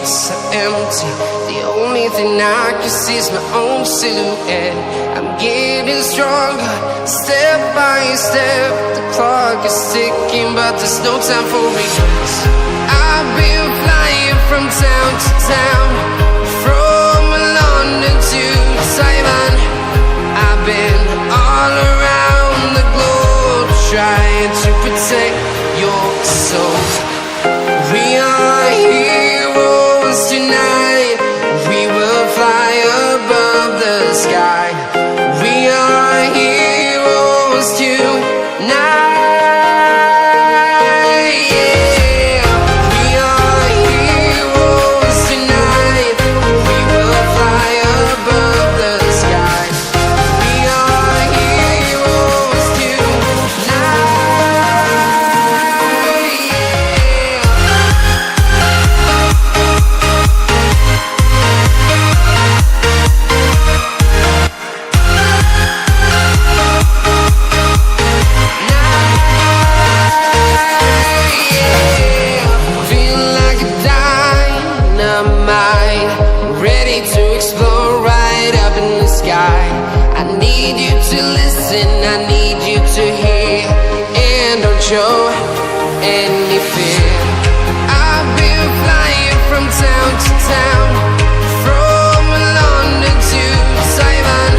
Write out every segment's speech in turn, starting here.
streets are empty. The only thing I can see is my own silhouette. I'm getting stronger, step by step. The clock is ticking, but there's no time for regrets. I've been flying from town to town, from London to Taiwan. I've been all around the globe, trying to protect your soul. We are heroes tonight. We will fly above the sky. We are heroes tonight. Show any fear. I've been flying from town to town, from London to Taiwan.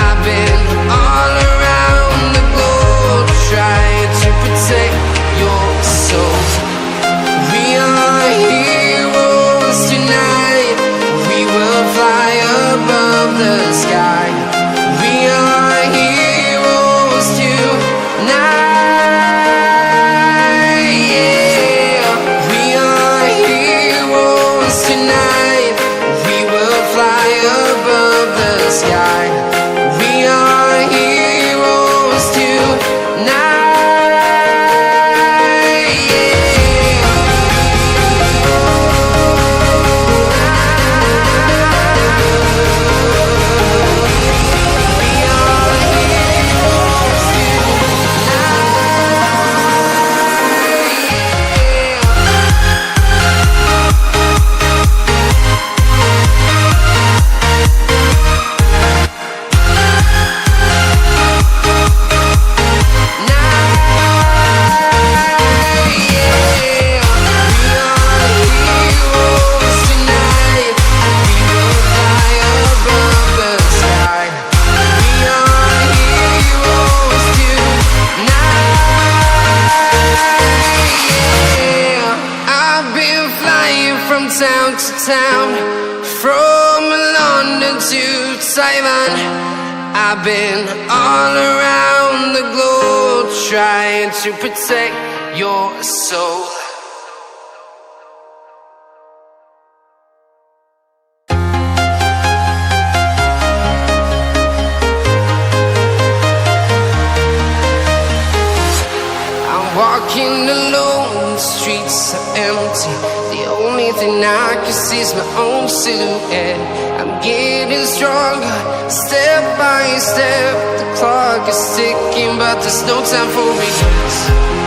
I've been all around the globe, trying to protect your soul. We are heroes tonight. We will fly above the sky. We are heroes tonight. Town to town, from London to Taiwan. I've been all around the globe, trying to protect your soul. I'm walking alone, the streets are empty. The only thing I can see is my own silhouette. I'm getting stronger, step by step. The clock is ticking, but there's no time for regrets.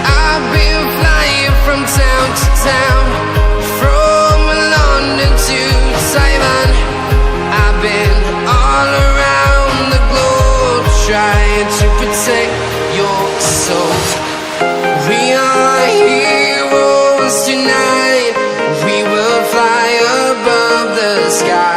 I've been flying from town to town, from London to Taiwan. I've been all around the globe, trying to protect your soul. We are heroes tonight. We will fly above the sky.